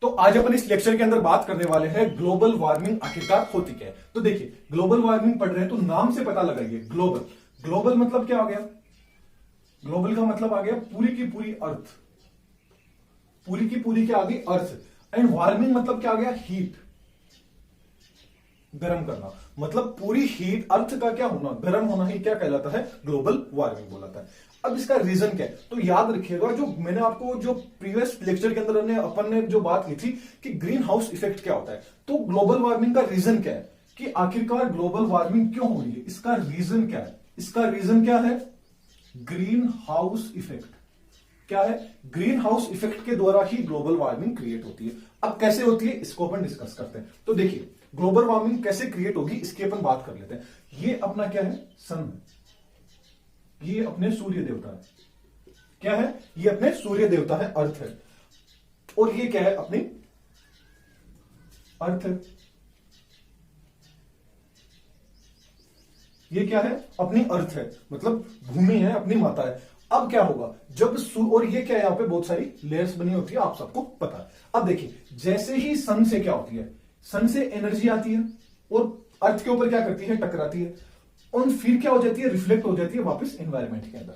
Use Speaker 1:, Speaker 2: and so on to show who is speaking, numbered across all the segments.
Speaker 1: तो आज अपन इस लेक्चर के अंदर बात करने वाले हैं ग्लोबल वार्मिंग आखिरकार होती क्या है। तो देखिए, ग्लोबल वार्मिंग पढ़ रहे हैं तो नाम से पता लगाइए, ग्लोबल। ग्लोबल मतलब क्या आ गया? ग्लोबल का मतलब आ गया पूरी की पूरी अर्थ, पूरी की पूरी क्या आ गई? अर्थ। एंड वार्मिंग मतलब क्या आ गया? हीट, गर्म करना। मतलब पूरी हीट, अर्थ का क्या होना, गर्म होना ही क्या कहलाता है? ग्लोबल वार्मिंग बोलाता है। अब इसका रीजन क्या है? तो याद रखिएगा, जो मैंने आपको जो प्रीवियस लेक्चर के अंदर अपन ने जो बात की थी कि ग्रीन हाउस इफेक्ट क्या होता है, तो ग्लोबल वार्मिंग का रीजन क्या है कि आखिरकार ग्लोबल वार्मिंग क्यों हो रही है, इसका रीजन क्या है? इसका रीजन क्या है? Green house effect. क्या है? ग्रीन हाउस इफेक्ट के द्वारा ही ग्लोबल वार्मिंग क्रिएट होती है। अब कैसे होती है इसको अपन डिस्कस करते हैं। तो देखिए, ग्लोबल वार्मिंग कैसे क्रिएट होगी इसकी अपन बात कर लेते हैं। ये अपना क्या है? सन। ये अपने सूर्य देवता है। क्या है? ये अपने सूर्य देवता है, अर्थ है। और ये क्या है? अपनी अर्थ है। ये क्या है? अपनी अर्थ है, मतलब भूमि है, अपनी माता है। अब क्या होगा जब और ये क्या है? यहां पे बहुत सारी लेयर्स बनी होती है, आप सबको पता है। अब देखिए, जैसे ही सन से क्या होती है, सन से एनर्जी आती है और अर्थ के ऊपर क्या करती है? टकराती है, और फिर क्या हो जाती है? रिफ्लेक्ट हो जाती है वापस एनवायरमेंट के अंदर।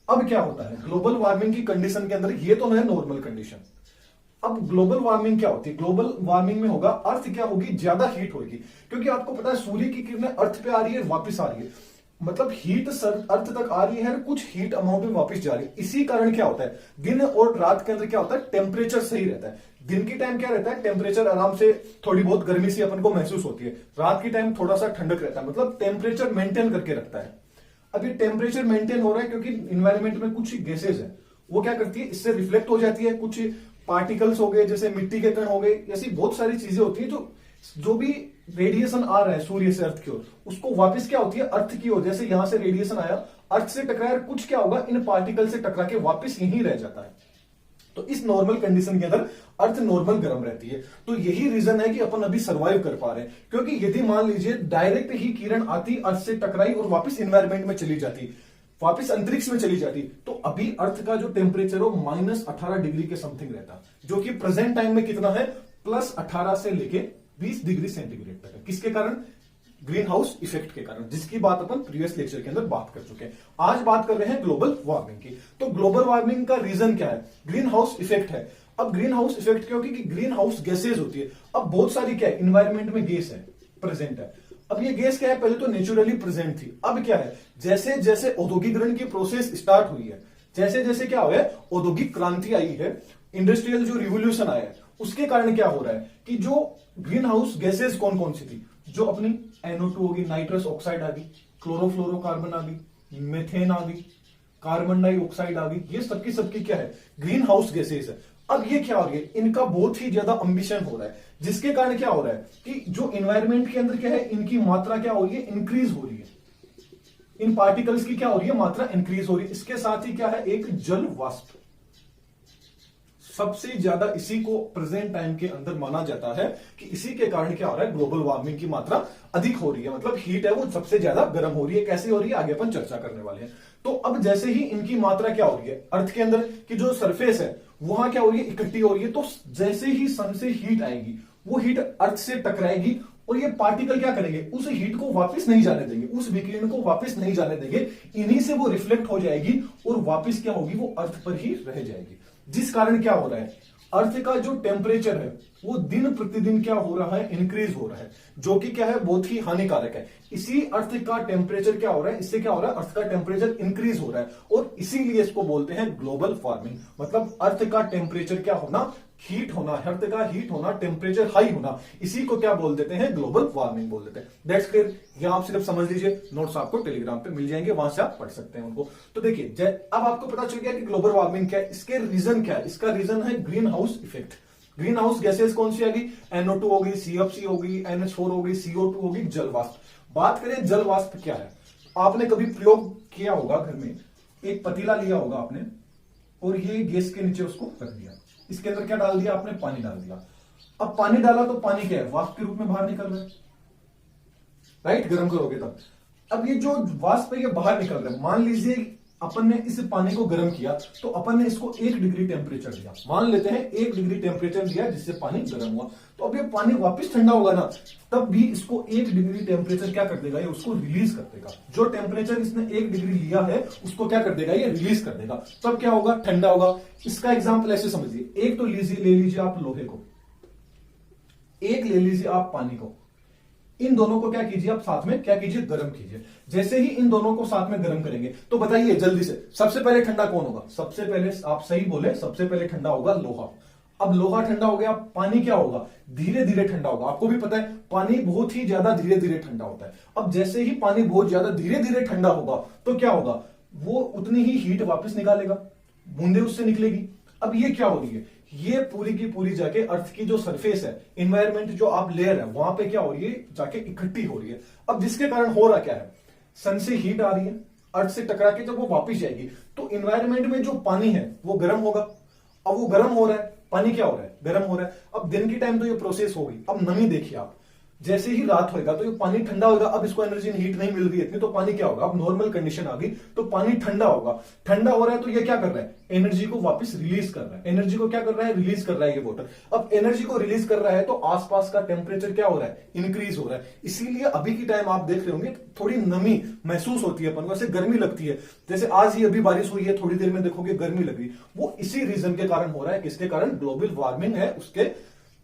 Speaker 1: अब क्या होता है ग्लोबल वार्मिंग की कंडीशन के अंदर? ये तो है नॉर्मल कंडीशन। अब ग्लोबल वार्मिंग क्या होती है? ग्लोबल वार्मिंग में होगा, अर्थ क्या होगी? ज्यादा हीट होगी, क्योंकि आपको पता है सूर्य की किरणें अर्थ पे आ रही है, वापस आ रही है, मतलब हीट अर्थ तक आ रही है, कुछ हीट अमाउंट में वापस जा रही है। इसी कारण क्या होता है, दिन और रात के अंदर क्या होता है? टेम्परेचर सही रहता है। दिन की टाइम क्या रहता है? टेम्परेचर आराम से, थोड़ी बहुत गर्मी सी अपन को महसूस होती है। रात की टाइम थोड़ा सा ठंडक रहता है, मतलब टेम्परेचर मेंटेन करके रखता है। अभी टेम्परेचर मेंटेन हो रहा है क्योंकि इन्वायरमेंट में कुछ गैसेज है, वो क्या करती है? इससे रिफ्लेक्ट हो जाती है। कुछ पार्टिकल्स हो गए, जैसे मिट्टी के कण हो गए, ऐसी बहुत सारी चीजें होती है जो भी रेडिएशन आ रहा है सूर्य से अर्थ की ओर, उसको वापस क्या होती है? अर्थ की ओर। जैसे यहां से रेडिएशन आया, अर्थ से टकराया, कुछ क्या होगा? इन पार्टिकल से टकरा के वापस यहीं रह जाता है। तो इस नॉर्मल कंडीशन के अंदर अर्थ नॉर्मल गर्म रहती है। तो यही रीजन है कि अपन अभी सर्वाइव कर पा रहे हैं, क्योंकि यदि मान लीजिए डायरेक्ट ही किरण आती, अर्थ से टकराई और वापस एनवायरमेंट में चली जाती, वापस अंतरिक्ष में चली जाती, तो अभी अर्थ का जो टेम्परेचर हो -18 डिग्री के समथिंग रहता, जो कि प्रेजेंट टाइम में कितना है? +18 से लेके 20 डिग्री सेंटीग्रेड तक है। किसके कारण? ग्रीन हाउस इफेक्ट के कारण, जिसकी बात अपन प्रीवियस लेक्चर के अंदर बात कर चुके हैं। आज बात कर रहे हैं ग्लोबल वार्मिंग की। तो ग्लोबल वार्मिंग का रीजन क्या है? ग्रीन हाउस इफेक्ट है। अब ग्रीन हाउस इफेक्ट क्योंकि ग्रीन हाउस गैसेज होती है। अब बहुत सारी क्या है? इन्वायरमेंट में गैस है, प्रेजेंट है। अब ये गैस क्या है? पहले तो नेचुरली प्रेजेंट थी, अब क्या है? जैसे जैसे औद्योगिकरण की प्रोसेस स्टार्ट हुई है, जैसे जैसे क्या हुआ है? औद्योगिक क्रांति आई है, इंडस्ट्रियल जो रिवोल्यूशन आया है, उसके कारण क्या हो रहा है कि जो ग्रीन हाउस गैसेज कौन कौन सी थी, जो अपनी NO2 होगी, नाइट्रस ऑक्साइड आ गई, क्लोरोफ्लोरोकार्बन आ गई, मेथेन आ गई, कार्बन डाइऑक्साइड आ गई, ये सबकी क्या है? ग्रीन हाउस गैसेज है। अब ये क्या हो रही है? इनका बहुत ही ज्यादा अंबिशन हो रहा है, जिसके कारण क्या हो रहा है कि जो एनवायरमेंट के अंदर क्या है, इनकी मात्रा क्या हो रही है? इंक्रीज हो रही है। इन पार्टिकल्स की क्या हो रही है? मात्रा इंक्रीज हो रही है। इसके साथ ही क्या है? एक जल वाष्प, सबसे ज्यादा इसी को प्रेजेंट टाइम के अंदर माना जाता है कि इसी के कारण क्या हो रहा है? ग्लोबल वार्मिंग की मात्रा अधिक हो रही है, मतलब हीट है वो सबसे ज्यादा गर्म हो रही है। कैसे हो रही है? आगे अपन चर्चा करने वाले हैं। तो अब जैसे ही इनकी मात्रा क्या हो रही है, अर्थ के अंदर की जो सरफेस है वहां क्या हो रही है? इकट्ठी हो रही है। तो जैसे ही सन से हीट आएगी, वो हीट अर्थ से टकराएगी और ये पार्टिकल क्या करेंगे? उस हीट को वापस नहीं जाने देंगे, उस विकिरण को वापस नहीं जाने देंगे। इन्हीं से वो रिफ्लेक्ट हो जाएगी और वापस क्या होगी? वो अर्थ पर ही रह जाएगी। जिस कारण क्या हो रहा है? अर्थ का जो टेम्परेचर है वो दिन प्रतिदिन क्या हो रहा है? इंक्रीज हो रहा है, जो कि क्या है? बहुत ही हानिकारक है। इसी अर्थ का टेम्परेचर क्या हो रहा है? इससे क्या हो रहा है? अर्थ का टेम्परेचर इंक्रीज हो रहा है, और इसीलिए इसको बोलते हैं ग्लोबल वार्मिंग। मतलब अर्थ का टेम्परेचर क्या होना? हीट होना, अर्थ का हीट होना, टेम्परेचर हाई होना, इसी को क्या बोल देते हैं? ग्लोबल वार्मिंग बोल देते हैं। That's clear. यहां आप सिर्फ समझ लीजिए, नोट्स आपको टेलीग्राम पे मिल जाएंगे, वहां से आप पढ़ सकते हैं उनको। तो देखिए, अब आपको पता चल गया कि ग्लोबल वार्मिंग क्या है, इसके रीजन क्या है। इसका रीजन है green house effect. Green house gases कौन सी आ गई? NO2 होगी, CFC होगी, NH4 होगी, CO2 होगी, जल वाष्प। बात करें जल वाष्प क्या है, आपने कभी प्रयोग किया होगा घर में, एक पतीला लिया होगा आपने और ये गैस के नीचे उसको रख दिया, इसके अंदर क्या डाल दिया आपने? पानी डाल दिया। अब पानी डाला तो पानी क्या है? वाष्प के रूप में बाहर निकल रहा है, राइट? गर्म करोगे तब। अब ये जो वाष्प है ये बाहर निकल रहा है, मान लीजिए अपन ने इस पानी को गर्म किया तो अपन ने इसको 1 डिग्री टेम्परेचर दिया, मान लेते हैं 1 डिग्री टेम्परेचर दिया जिससे पानी गर्म हुआ। तो अब ये पानी वापस ठंडा होगा ना, तब भी इसको 1 डिग्री टेम्परेचर क्या कर देगा, ये उसको रिलीज कर देगा। जो टेम्परेचर इसने 1 डिग्री लिया है उसको क्या कर देगा, ये रिलीज कर देगा। तब क्या होगा, ठंडा होगा। इसका एग्जाम्पल ऐसे समझिए, एक तो ले लीजिए आप लोहे को, एक ले लीजिए आप पानी को, इन दोनों को क्या कीजिए आप साथ में क्या कीजिए, गर्म कीजिए। जैसे ही इन दोनों को साथ में गर्म करेंगे तो बताइए जल्दी से सबसे पहले ठंडा कौन होगा, सबसे पहले आप सही बोले, सबसे पहले ठंडा होगा लोहा। अब लोहा ठंडा हो गया, पानी क्या होगा, धीरे धीरे ठंडा होगा। आपको भी पता है पानी बहुत ही ज्यादा धीरे धीरे ठंडा होता है। अब जैसे ही पानी बहुत ज्यादा धीरे धीरे ठंडा होगा तो क्या होगा, वो उतनी ही हीट वापस निकालेगा, बूंदे उससे निकलेगी। अब ये क्या हो रही है, ये पूरी की पूरी जाके अर्थ की जो सरफेस है, एनवायरमेंट जो आप लेयर है, वहां पे क्या हो रही है, जाके इकट्ठी हो रही है। अब जिसके कारण हो रहा क्या है, सन से हीट आ रही है, अर्थ से टकरा के जब वो वापस जाएगी तो एनवायरमेंट में जो पानी है वो गर्म होगा। अब वो गर्म हो रहा है, पानी क्या हो रहा है, गर्म हो रहा है। अब दिन की टाइम तो ये प्रोसेस हो गई। अब नमी देखिए आप, जैसे ही रात होगा तो ये पानी ठंडा होगा। अब इसको एनर्जी हीट नहीं मिल रही है इतनी, तो पानी क्या होगा, अब नॉर्मल कंडीशन आ गई तो पानी ठंडा होगा। ठंडा हो रहा है तो ये क्या कर रहा है, एनर्जी को वापस रिलीज कर रहा है। एनर्जी को क्या कर रहा है, रिलीज कर रहा है ये वाटर। अब एनर्जी को रिलीज कर रहा है तो आसपास का टेम्परेचर क्या हो रहा है, इंक्रीज हो रहा है। इसीलिए अभी की टाइम आप देख रहे होंगे थोड़ी नमी महसूस होती है अपन को, ऐसे गर्मी लगती है। जैसे आज ही अभी बारिश हुई है, थोड़ी देर में देखोगे गर्मी लगी। वो इसी रीजन के कारण हो रहा है। किसके कारण, ग्लोबल वार्मिंग है, उसके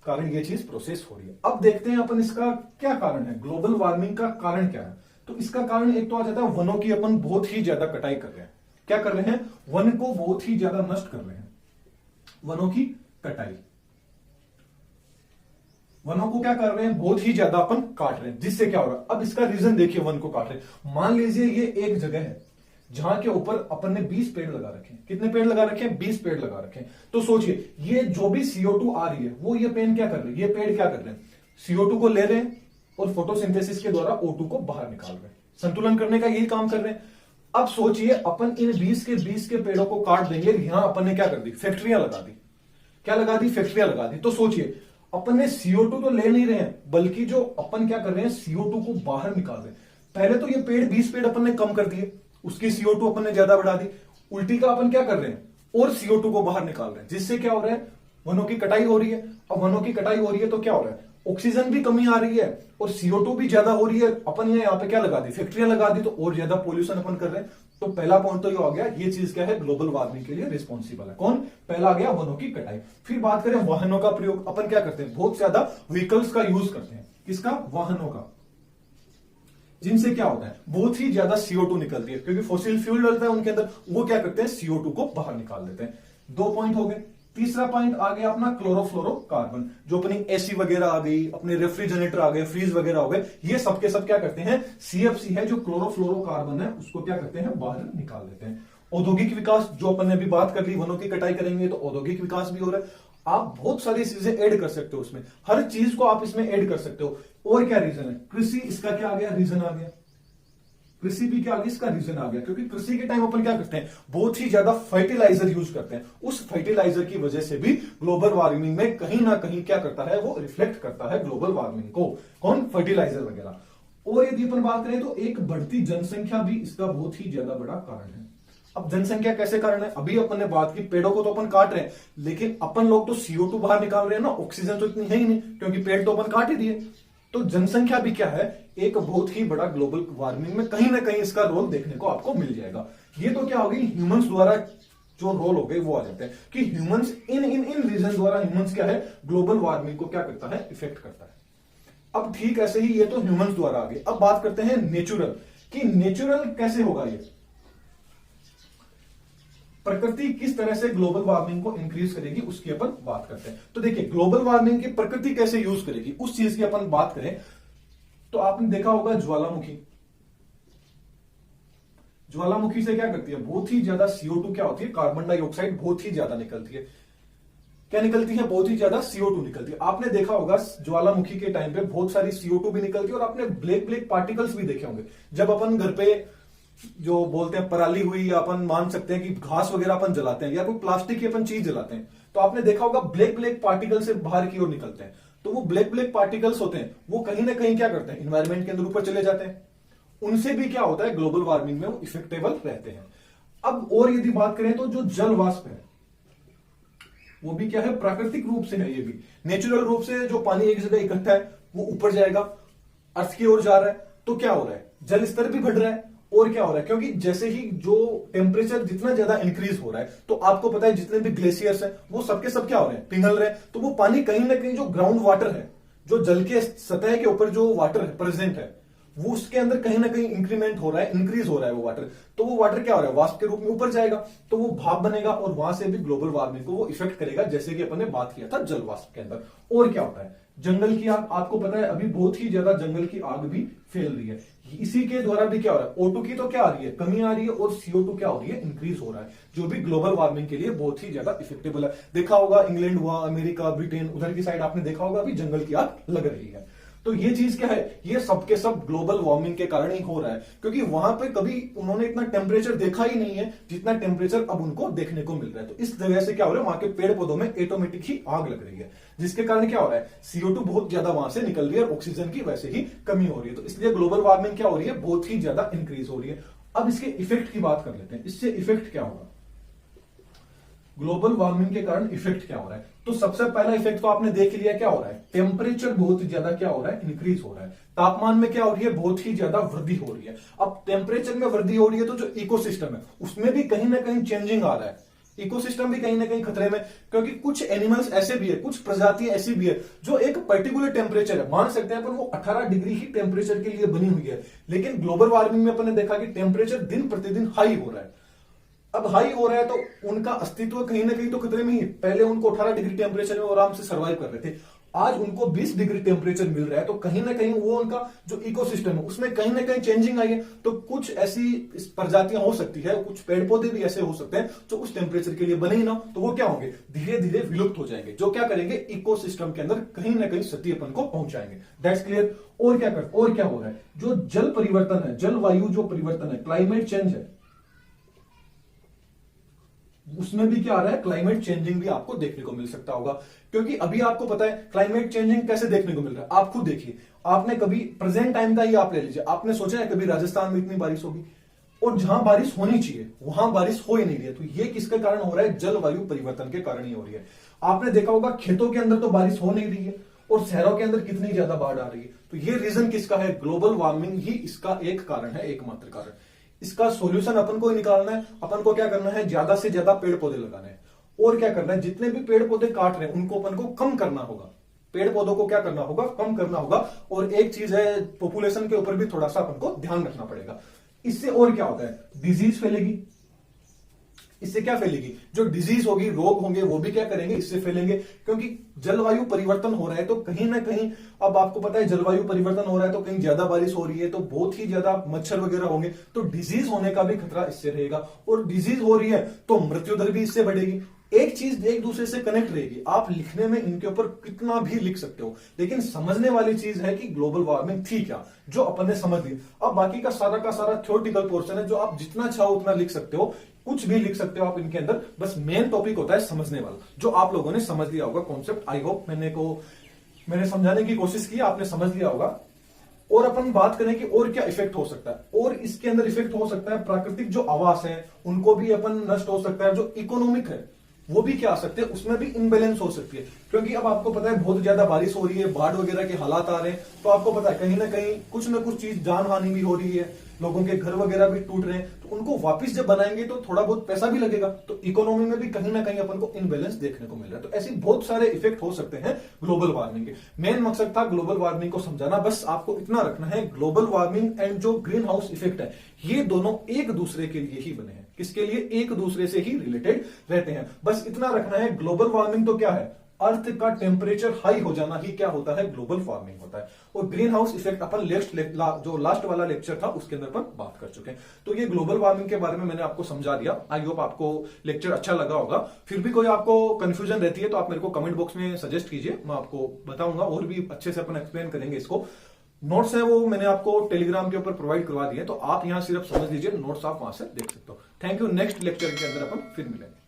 Speaker 1: कारण ये चीज प्रोसेस हो रही है। अब देखते हैं अपन इसका क्या कारण है, ग्लोबल वार्मिंग का कारण क्या है। तो इसका कारण एक तो आ जाता है वनों की अपन बहुत ही ज्यादा कटाई कर रहे हैं। क्या कर रहे हैं, वन को बहुत ही ज्यादा नष्ट कर रहे हैं, वनों की कटाई। वनों को क्या कर रहे हैं, बहुत ही ज्यादा अपन काट रहे हैं, जिससे क्या हो रहा है। अब इसका रीजन देखिए, वन को काट रहे हैं। मान लीजिए ये एक जगह है जहां के ऊपर अपन ने 20 पेड़ लगा रखे हैं। कितने पेड़ लगा रखे हैं, 20 पेड़ लगा रखे हैं। तो सोचिए ये जो भी CO2 आ रही है वो ये पेड़ क्या कर रहे हैं, ये पेड़ क्या कर रहे हैं, CO2 को ले रहे हैं और फोटोसिंथेसिस के द्वारा O2 को बाहर निकाल रहे हैं, संतुलन करने का यही काम कर रहे हैं। अब सोचिए अपन इन 20 के पेड़ों को काट देंगे, यहां अपन ने क्या कर दी, फैक्ट्रियां लगा दी। क्या लगा दी, फैक्ट्रियां लगा दी। तो सोचिए अपन ने CO2 तो ले नहीं रहे हैं, बल्कि जो अपन क्या कर रहे हैं, CO2 को बाहर निकाल रहे हैं। पहले तो ये पेड़ 20 पेड़ अपन ने कम कर दिए, उसकी CO2 अपन ने ज्यादा बढ़ा दी। उल्टी का अपन क्या कर रहे हैं, और CO2 को बाहर निकाल रहे हैं, जिससे क्या हो रहा है, वनों की कटाई हो रही है। अब वनों की कटाई हो रही है तो क्या हो रहा है, ऑक्सीजन भी कमी आ रही है और CO2 भी ज्यादा हो रही है। अपन ने यहाँ पे क्या लगा दी, फैक्ट्रियां लगा दी, तो और ज्यादा पोल्यूशन अपन कर रहे हैं। तो पहला पॉइंट तो ये हो गया, ये चीज क्या है, ग्लोबल वार्मिंग के लिए रिस्पॉन्सिबल है कौन, पहला आ गया वनों की कटाई। फिर बात करें वाहनों का प्रयोग, अपन क्या करते हैं, बहुत ज्यादा व्हीकल्स का यूज करते हैं। किसका, वाहनों का, जिनसे क्या होता है, बहुत ही ज्यादा CO2 निकलती है, क्योंकि फॉसिल फ्यूल डलता है उनके अंदर, वो क्या करते हैं, CO2 को बाहर निकाल देते हैं। 2 पॉइंट हो गए। तीसरा पॉइंट आ गया अपना क्लोरोफ्लोरोकार्बन, जो अपनी एसी वगैरह आ गई, अपने रेफ्रिजरेटर आ गए, फ्रीज वगैरह हो गए, ये सबके सब क्या करते हैं, CFC है जो क्लोरोफ्लोरोकार्बन है उसको क्या करते हैं, बाहर निकाल देते हैं। औद्योगिक विकास, जो अपन ने अभी बात कर ली, वनों की कटाई करेंगे तो औद्योगिक विकास भी हो रहा है। आप बहुत सारी चीजें ऐड कर सकते हो उसमें, हर चीज को आप इसमें ऐड कर सकते हो। और क्या रीजन है, कृषि, इसका क्या आ गया, रीजन आ गया। कृषि भी क्या आ गया, इसका रीजन आ गया, क्योंकि कृषि के टाइम अपन क्या करते हैं, बहुत ही ज्यादा फर्टिलाइजर यूज करते हैं। उस फर्टिलाइजर की वजह से भी ग्लोबल वार्मिंग में कहीं ना कहीं क्या करता है, वो रिफ्लेक्ट करता है ग्लोबल वार्मिंग को, कौन, फर्टिलाइजर वगैरह। और यदि अपन बात करें तो एक बढ़ती जनसंख्या भी इसका बहुत ही ज्यादा बड़ा कारण है। अब जनसंख्या कैसे कारण है, अभी अपन ने बात की, पेड़ों को तो अपन काट रहे हैं, लेकिन अपन लोग तो CO2 बाहर निकाल रहे हैं ना, ऑक्सीजन तो इतनी है ही नहीं, क्योंकि पेड़ तो अपन काट ही दिए। तो जनसंख्या भी क्या है, एक बहुत ही बड़ा ग्लोबल वार्मिंग में कहीं ना कहीं इसका रोल देखने को आपको मिल जाएगा। ये तो क्या होगी, ह्यूमंस द्वारा जो रोल हो गए वो आ जाते हैं, कि humans in in in region द्वारा ह्यूमंस क्या है, ग्लोबल वार्मिंग को क्या करता है, इफेक्ट करता है। अब ठीक ऐसे ही ये तो ह्यूमंस द्वारा आ गए। अब बात करते हैं नेचुरल, कि नेचुरल कैसे होगा, ये प्रकृति किस तरह से ग्लोबल वार्मिंग को इंक्रीज करेगी उसकी अपन बात करते हैं। तो देखिए ग्लोबल वार्मिंग की प्रकृति कैसे यूज करेगी उस चीज की अपन बात करें तो आपने देखा होगा ज्वालामुखी, ज्वालामुखी से क्या करती है, बहुत ही ज्यादा CO2 क्या होती है, कार्बन डाइऑक्साइड बहुत ही ज्यादा निकलती है। क्या निकलती है, बहुत ही ज्यादा CO2 निकलती है। आपने देखा होगा ज्वालामुखी के टाइम पे बहुत सारी CO2 भी निकलती है, और आपने ब्लैक ब्लैक पार्टिकल्स भी देखे होंगे। जब अपन घर पे जो बोलते हैं पराली हुई, या अपन मान सकते हैं कि घास वगैरह अपन जलाते हैं, या कोई प्लास्टिक की अपन चीज जलाते हैं, तो आपने देखा होगा ब्लैक ब्लैक पार्टिकल से बाहर की ओर निकलते हैं। तो वो ब्लैक ब्लैक पार्टिकल्स होते हैं, वो कहीं ना कहीं क्या करते हैं, इन्वायरमेंट के अंदर ऊपर चले जाते हैं। उनसे भी क्या होता है, ग्लोबल वार्मिंग में वो इफेक्टेबल रहते हैं। अब और यदि बात करें तो जो जल वाष्प है वो भी क्या है, प्राकृतिक रूप से है। ये भी नेचुरल रूप से जो पानी एक जगह इकट्ठा है वो ऊपर जाएगा, अर्थ की ओर जा रहा है, तो क्या हो रहा है, जल स्तर भी बढ़ रहा है। और क्या हो रहा है, क्योंकि जैसे ही जो टेम्परेचर जितना ज्यादा इंक्रीज हो रहा है, तो आपको पता है जितने भी ग्लेशियर्स हैं वो सबके सब क्या हो रहे हैं, पिघल रहे हैं। तो वो पानी कहीं ना कहीं जो ग्राउंड वाटर है, जो जल के सतह के ऊपर जो वाटर है प्रेजेंट है, वो उसके अंदर कहीं ना कहीं इंक्रीमेंट हो रहा है, इंक्रीज हो रहा है वो वाटर। तो वो वाटर क्या हो रहा है, वाष्प के रूप में ऊपर जाएगा, तो वो भाप बनेगा और वहां से भी ग्लोबल वार्मिंग को वो इफेक्ट करेगा, जैसे कि अपन ने बात किया था जल वाष्प के अंदर। और क्या होता है, जंगल की आग, आपको पता है अभी बहुत ही ज्यादा जंगल की आग भी फैल रही है। इसी के द्वारा भी क्या हो रहा है, O2 की तो क्या आ रही है, कमी आ रही है, और CO2 क्या हो रही है, इंक्रीज हो रहा है, जो भी ग्लोबल वार्मिंग के लिए बहुत ही ज्यादा इफेक्टेबल है। देखा होगा इंग्लैंड हुआ, अमेरिका, ब्रिटेन, उधर की साइड आपने देखा होगा अभी जंगल की आग लग रही है। तो ये चीज क्या है, ये सबके सब ग्लोबल वार्मिंग के कारण ही हो रहा है, क्योंकि वहां पे कभी उन्होंने इतना टेम्परेचर देखा ही नहीं है जितना टेम्परेचर अब उनको देखने को मिल रहा है। तो इस वजह से क्या हो रहा है, वहां के पेड़ पौधों में ऑटोमेटिक ही आग लग रही है, जिसके कारण क्या हो रहा है, CO2 बहुत ज्यादा वहां से निकल रही है और ऑक्सीजन की वैसे ही कमी हो रही है। तो इसलिए ग्लोबल वार्मिंग क्या हो रही है, बहुत ही ज्यादा इंक्रीज हो रही है। अब इसके इफेक्ट की बात कर लेते हैं, इससे इफेक्ट क्या होगा, ग्लोबल वार्मिंग के कारण इफेक्ट क्या हो रहा है। तो सबसे पहला इफेक्ट तो आपने देख लिया, क्या हो रहा है, टेम्परेचर बहुत ज्यादा क्या हो रहा है, इंक्रीज हो रहा है। तापमान में क्या हो रही है, बहुत ही ज्यादा वृद्धि हो रही है। अब टेम्परेचर में वृद्धि हो रही है तो जो इकोसिस्टम है उसमें भी कहीं ना कहीं चेंजिंग आ रहा है, इकोसिस्टम भी कहीं ना कहीं खतरे में, क्योंकि कुछ एनिमल्स ऐसे भी है, कुछ प्रजातियां ऐसी भी है जो एक पर्टिकुलर टेम्परेचर है, मान सकते हैं अपन वो 18 डिग्री ही टेम्परेचर के लिए बनी हुई है, लेकिन ग्लोबल वार्मिंग में अपन ने देखा कि टेम्परेचर दिन प्रतिदिन हाई हो रहा है। अब हाई हो रहा है तो उनका अस्तित्व कहीं ना कहीं तो खतरे में ही है। पहले उनको 18 डिग्री टेम्परेचर में आराम से सर्वाइव कर रहे थे, आज उनको 20 डिग्री टेम्परेचर मिल रहा है, तो कहीं ना कहीं वो उनका जो इकोसिस्टम है उसमें कहीं ना कहीं चेंजिंग आई है। तो कुछ ऐसी प्रजातियां हो सकती है, कुछ पेड़ पौधे भी ऐसे हो सकते हैं जो उस टेम्परेचर के लिए बने ही ना, तो वो क्या होंगे, धीरे धीरे विलुप्त हो जाएंगे, जो क्या करेंगे, इकोसिस्टम के अंदर कहीं ना कहीं क्षति अपन को पहुंचाएंगे। That's clear. और क्या हो रहा है, जो जल परिवर्तन है, जलवायु जो परिवर्तन है, क्लाइमेट चेंज है, उसमें भी क्या आ रहा है, क्लाइमेट चेंजिंग भी आपको देखने को मिल सकता होगा। क्योंकि अभी आपको पता है क्लाइमेट चेंजिंग कैसे देखने को मिल रहा है, आप खुद देखिए, आपने कभी प्रेजेंट टाइम का ही आप ले लीजिए, आपने सोचा है कभी राजस्थान में इतनी बारिश होगी, और जहां बारिश होनी चाहिए वहां बारिश हो ही नहीं रही है। तो ये किसके कारण हो रहा है, जलवायु परिवर्तन के कारण ही हो रही है। आपने देखा होगा खेतों के अंदर तो बारिश हो नहीं रही है और शहरों के अंदर कितनी ज्यादा बाढ़ आ रही है। तो ये रीजन किसका है, ग्लोबल वार्मिंग ही इसका एक कारण है, एकमात्र कारण। इसका सॉल्यूशन अपन को निकालना है, अपन को क्या करना है, ज्यादा से ज्यादा पेड़ पौधे लगाने हैं। और क्या करना है, जितने भी पेड़ पौधे काट रहे हैं उनको अपन को कम करना होगा, पेड़ पौधों को क्या करना होगा, कम करना होगा। और एक चीज है, पॉपुलेशन के ऊपर भी थोड़ा सा अपन को ध्यान रखना पड़ेगा। इससे और क्या होता है, डिजीज फैलेगी, इससे क्या फैलेगी, जो डिजीज होगी, रोग होंगे, वो भी क्या करेंगे, इससे फैलेंगे। क्योंकि जलवायु परिवर्तन हो रहा है तो कहीं ना कहीं, अब आपको पता है जलवायु परिवर्तन हो रहा है तो कहीं ज्यादा बारिश हो रही है तो बहुत ही ज्यादा मच्छर वगैरह होंगे, तो डिजीज होने का भी खतरा इससे रहेगा। और डिजीज हो रही है तो मृत्यु दर भी इससे बढ़ेगी। एक चीज एक दूसरे से कनेक्ट रहेगी, आप लिखने में इनके ऊपर कितना भी लिख सकते हो, लेकिन समझने वाली चीज है कि ग्लोबल वार्मिंग थी क्या, जो अपन ने समझ ली। अब बाकी का सारा थ्योरेटिकल पोर्शन है, जो आप जितना चाहो उतना लिख सकते हो, कुछ भी लिख सकते हो आप इनके अंदर, बस मेन टॉपिक होता है समझने वाला, जो आप लोगों ने समझ लिया होगा कॉन्सेप्ट। आई होप मैंने समझाने की कोशिश की, आपने समझ लिया होगा। और अपन बात करें कि और क्या इफेक्ट हो सकता है, और इसके अंदर इफेक्ट हो सकता है, प्राकृतिक जो आवास है उनको भी अपन नष्ट हो सकता है, जो इकोनॉमिक है वो भी क्या आ सकते हैं, उसमें भी इनबैलेंस हो सकती है। क्योंकि अब आपको पता है बहुत ज्यादा बारिश हो रही है, बाढ़ वगैरह के हालात आ रहे हैं, तो आपको पता है कहीं ना कहीं कुछ ना कुछ चीज, जान हानि भी हो रही है, लोगों के घर वगैरह भी टूट रहे हैं, तो उनको वापस जब बनाएंगे तो थोड़ा बहुत पैसा भी लगेगा, तो इकोनॉमी में भी कहीं ना कहीं अपन को इनबैलेंस देखने को मिल रहा है। तो ऐसे बहुत सारे इफेक्ट हो सकते हैं ग्लोबल वार्मिंग के। मेन मकसद था ग्लोबल वार्मिंग को समझाना, बस आपको इतना रखना है, ग्लोबल वार्मिंग एंड जो ग्रीन हाउस इफेक्ट है, ये दोनों एक दूसरे के लिए ही बने हैं। किसके लिए, एक दूसरे से ही रिलेटेड रहते हैं, बस इतना रखना है। ग्लोबल वार्मिंग तो क्या है, अर्थ का टेम्परेचर हाई हो जाना ही क्या होता है, ग्लोबल वार्मिंग होता है। और ग्रीन हाउस इफेक्ट अपन जो लास्ट वाला लेक्चर था उसके अंदर अपन बात कर चुके हैं। तो ये ग्लोबल वार्मिंग के बारे में मैंने आपको समझा दिया। आई होप आपको लेक्चर अच्छा लगा होगा। फिर भी कोई आपको कंफ्यूजन रहती है तो आप मेरे को कमेंट बॉक्स में सजेस्ट कीजिए, मैं आपको बताऊंगा, और भी अच्छे से अपन एक्सप्लेन करेंगे इसको। नोट्स है वो मैंने आपको टेलीग्राम के ऊपर प्रोवाइड करवा दिए, तो आप यहां सिर्फ समझ लीजिए, नोट्स आप वहां से देख सकते हो। Thank you. नेक्स्ट लेक्चर के अंदर अपन फिर मिलेंगे।